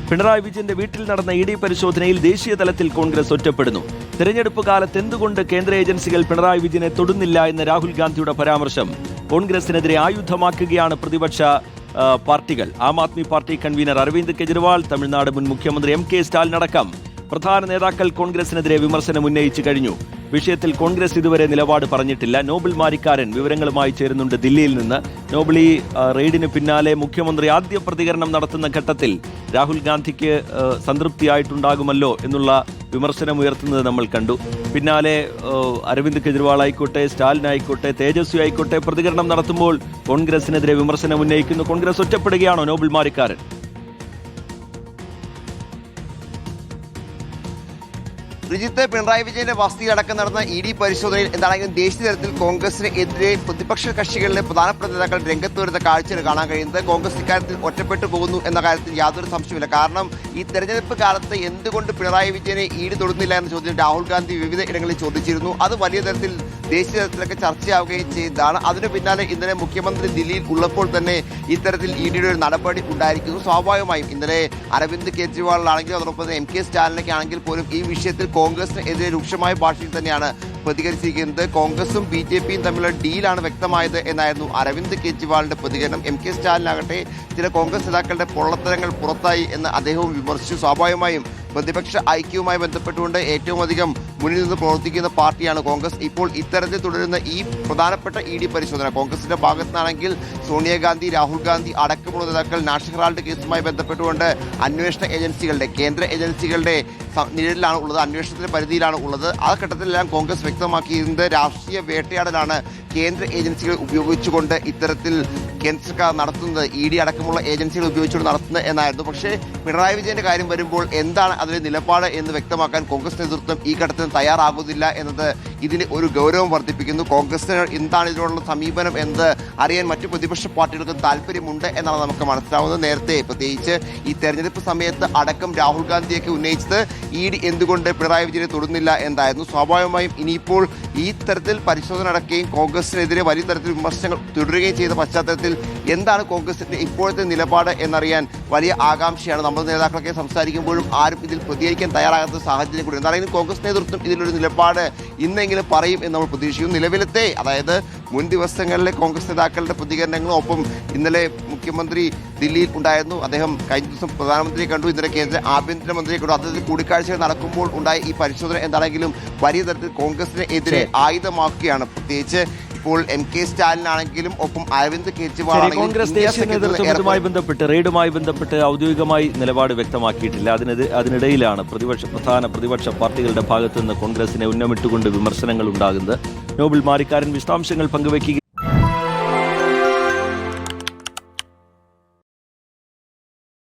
പിണറായി വിജയന്റെ വീട്ടിൽ നടന്ന ഇ ഡി പരിശോധനയിൽ ദേശീയ തലത്തിൽ കോൺഗ്രസ് ഒറ്റപ്പെടുന്നു. തെരഞ്ഞെടുപ്പ് കാലത്ത് എന്തുകൊണ്ട് കേന്ദ്ര ഏജൻസികൾ പിണറായി വിജയനെ തൊടുന്നില്ല എന്ന രാഹുൽ ഗാന്ധിയുടെ പരാമർശം കോൺഗ്രസിനെതിരെ ആയുധമാക്കുകയാണ് പ്രതിപക്ഷ പാർട്ടികൾ. ആം ആദ്മി പാർട്ടി കൺവീനർ അരവിന്ദ് കെജ്രിവാൾ, തമിഴ്നാട് മുൻ മുഖ്യമന്ത്രി എം.കെ. സ്റ്റാലിൻ അടക്കം പ്രധാന നേതാക്കൾ കോൺഗ്രസിനെതിരെ വിമർശനം ഉന്നയിച്ചു കഴിഞ്ഞു. വിഷയത്തിൽ കോൺഗ്രസ് ഇതുവരെ നിലപാട് പറഞ്ഞിട്ടില്ല. നോബിൾ മാരിക്കാരൻ വിവരങ്ങളുമായി ചേരുന്നുണ്ട് ദില്ലിയിൽ നിന്ന്. നോബിൾ, ഈ റെയ്ഡിന് പിന്നാലെ മുഖ്യമന്ത്രി ആദ്യ പ്രതികരണം നടത്തുന്ന ഘട്ടത്തിൽ രാഹുൽ ഗാന്ധിക്ക് സംതൃപ്തിയായിട്ടുണ്ടാകുമല്ലോ എന്നുള്ള വിമർശനം ഉയർത്തുന്നത് നമ്മൾ കണ്ടു. പിന്നാലെ അരവിന്ദ് കെജ്രിവാൾ ആയിക്കോട്ടെ, സ്റ്റാലിൻ ആയിക്കോട്ടെ, തേജസ്വി ആയിക്കോട്ടെ പ്രതികരണം നടത്തുമ്പോൾ കോൺഗ്രസിനെതിരെ വിമർശനം ഉന്നയിക്കുന്നു. കോൺഗ്രസ് ഒറ്റപ്പെടുകയാണോ നോബിൾ മാരിക്കാരൻ? റിജിത്ത്, പിണറായി വിജയന്റെ വസതിയിലടക്കം നടന്ന ഇ ഡി പരിശോധനയിൽ എന്താണെങ്കിലും ദേശീയ തലത്തിൽ കോൺഗ്രസിന് എതിരെ പ്രതിപക്ഷ കക്ഷികളിലെ പ്രധാനപ്പെട്ട നേതാക്കൾ രംഗത്ത് വരുന്ന കാഴ്ചയാണ് കാണാൻ കഴിയുന്നത്. കോൺഗ്രസ് ഇക്കാര്യത്തിൽ ഒറ്റപ്പെട്ടു പോകുന്നു എന്ന കാര്യത്തിൽ യാതൊരു സംശയമില്ല. കാരണം ഈ തെരഞ്ഞെടുപ്പ് കാലത്ത് എന്തുകൊണ്ട് പിണറായി വിജയനെ ഇ ഡി തൊടുന്നില്ല എന്ന ചോദ്യം രാഹുൽ ഗാന്ധി വിവിധ ഇടങ്ങളിൽ ചോദിച്ചിരുന്നു. അത് വലിയ തരത്തിൽ ദേശീയ തലത്തിലൊക്കെ ചർച്ചയാവുകയും ചെയ്തതാണ്. അതിന് പിന്നാലെ ഇന്നലെ മുഖ്യമന്ത്രി ദില്ലിയിൽ ഉള്ളപ്പോൾ തന്നെ ഇത്തരത്തിൽ ഇ ഡിയുടെ ഒരു നടപടി ഉണ്ടായിരിക്കുന്നു. സ്വാഭാവികമായും ഇന്നലെ അരവിന്ദ് കെജ്രിവാളിലാണെങ്കിലും അതോടൊപ്പം എം.കെ. സ്റ്റാലിനൊക്കെ ആണെങ്കിൽ പോലും ഈ വിഷയത്തിൽ കോൺഗ്രസിന് എതിരെ രൂക്ഷമായ ഭാഷയിൽ തന്നെയാണ് പ്രതികരിച്ചിരിക്കുന്നത്. കോൺഗ്രസും ബി.ജെ.പിയും തമ്മിലുള്ള ഡീലാണ് വ്യക്തമായത് എന്നായിരുന്നു അരവിന്ദ് കെജ്രിവാളിന്റെ പ്രതികരണം. എം.കെ. സ്റ്റാലിനാകട്ടെ ചില കോൺഗ്രസ് നേതാക്കളുടെ പൊള്ളത്തരങ്ങൾ പുറത്തായി എന്ന് അദ്ദേഹവും വിമർശിച്ചു. സ്വാഭാവികമായും പ്രതിപക്ഷ ഐക്യവുമായി ബന്ധപ്പെട്ടുകൊണ്ട് ഏറ്റവും അധികം മുന്നിൽ നിന്ന് പ്രവർത്തിക്കുന്ന പാർട്ടിയാണ് കോൺഗ്രസ്. ഇപ്പോൾ ഇത്തരത്തിൽ തുടരുന്ന ഈ പ്രധാനപ്പെട്ട ഇ ഡി പരിശോധന കോൺഗ്രസിന്റെ ഭാഗത്തുനിന്നാണെങ്കിൽ സോണിയാഗാന്ധി, രാഹുൽ ഗാന്ധി അടക്കമുള്ള നേതാക്കൾ നാഷണൽ ഹെറാൾഡ് കേസുമായി ബന്ധപ്പെട്ടുകൊണ്ട് അന്വേഷണ ഏജൻസികളുടെ, കേന്ദ്ര ഏജൻസികളുടെ നിഴലിലാണ് ഉള്ളത്, അന്വേഷണത്തിന്റെ പരിധിയിലാണ് ഉള്ളത്. ആ ഘട്ടത്തിലെല്ലാം കോൺഗ്രസ് വ്യക്തമാക്കിയിരുന്നത് രാഷ്ട്രീയ വേട്ടയാടലാണ് കേന്ദ്ര ഏജൻസികൾ ഉപയോഗിച്ചുകൊണ്ട് ഇത്തരത്തിൽ കേന്ദ്ര സർക്കാർ നടത്തുന്നത്, ഇ ഡി അടക്കമുള്ള ഏജൻസികൾ ഉപയോഗിച്ചുകൊണ്ട് നടത്തുന്നത് എന്നായിരുന്നു. പക്ഷേ പിണറായി വിജയന്റെ കാര്യം വരുമ്പോൾ എന്താണ് അതിലെ നിലപാട് എന്ന് വ്യക്തമാക്കാൻ കോൺഗ്രസ് നേതൃത്വം ഈ ഘട്ടത്തിൽ തയ്യാറാകുന്നില്ല എന്നത് ഇതിന് ഒരു ഗൗരവം വർദ്ധിപ്പിക്കുന്നു. കോൺഗ്രസിന് എന്താണ് ഇതിനോടുള്ള സമീപനം എന്ന് അറിയാൻ മറ്റു പ്രതിപക്ഷ പാർട്ടികൾക്ക് താല്പര്യമുണ്ട് എന്നാണ് നമുക്ക് മനസ്സിലാവുന്നത്. നേരത്തെ പ്രത്യേകിച്ച് ഈ തെരഞ്ഞെടുപ്പ് സമയത്ത് അടക്കം രാഹുൽ ഗാന്ധിയൊക്കെ ഉന്നയിച്ചത് ഇ ഡി എന്തുകൊണ്ട് പിണറായി വിജയനെ തൊടുന്നില്ല എന്നായിരുന്നു. സ്വാഭാവികമായും ഇനിയിപ്പോൾ ഈ തരത്തിൽ പരിശോധന നടക്കുകയും കോൺഗ്രസിനെതിരെ വലിയ തരത്തിൽ വിമർശനങ്ങൾ തുടരുകയും ചെയ്ത പശ്ചാത്തലത്തിൽ എന്താണ് കോൺഗ്രസിന്റെ ഇപ്പോഴത്തെ നിലപാട് എന്നറിയാൻ വലിയ ആകാംക്ഷയാണ്. നമ്മുടെ നേതാക്കളൊക്കെ സംസാരിക്കുമ്പോഴും ആരും ഇതിൽ പ്രതികരിക്കാൻ തയ്യാറാകാത്ത സാഹചര്യം കൂടി. എന്തായാലും കോൺഗ്രസ് നേതൃത്വം ഇതിലൊരു നിലപാട് ഇന്നെങ്കിലും പറയും എന്ന് നമ്മൾ പ്രതീക്ഷിക്കുന്നു. നിലവിലത്തെ, അതായത് മുൻ ദിവസങ്ങളിലെ കോൺഗ്രസ് നേതാക്കളുടെ പ്രതികരണങ്ങളും ഒപ്പം ഇന്നലെ മുഖ്യമന്ത്രി ദില്ലിയിൽ ഉണ്ടായിരുന്നു. അദ്ദേഹം കഴിഞ്ഞ ദിവസം പ്രധാനമന്ത്രിയെ കണ്ടു, ഇന്നലെ കേന്ദ്ര ആഭ്യന്തരമന്ത്രിയെ കണ്ടു. അദ്ദേഹത്തിൽ കൂടിക്കാഴ്ചകൾ നടക്കുമ്പോൾ ഉണ്ടായ ഈ പരിശോധന എന്താണെങ്കിലും വലിയ തരത്തിൽ കോൺഗ്രസിന് എതിരെ ആയുധമാക്കുകയാണ്. പ്രത്യേകിച്ച് ഇപ്പോൾ എം.കെ. സ്റ്റാലിനാണെങ്കിലും ഒപ്പം അരവിന്ദ് കെജ്രിവാൾ കോൺഗ്രസ് ദേശീയ നേതൃത്വം ഇതുമായി ബന്ധപ്പെട്ട്, റെയ്ഡുമായി ബന്ധപ്പെട്ട് ഔദ്യോഗികമായി നിലപാട് വ്യക്തമാക്കിയിട്ടില്ല. അതിനിടയിലാണ് പ്രധാന പ്രതിപക്ഷ പാർട്ടികളുടെ ഭാഗത്തുനിന്ന് കോൺഗ്രസിനെ ഉന്നമിട്ടുകൊണ്ട് വിമർശനങ്ങൾ ഉണ്ടാകുന്നത്. നോബിൾ മാരിക്കാരൻ വിശദാംശങ്ങൾ പങ്കുവയ്ക്കുക.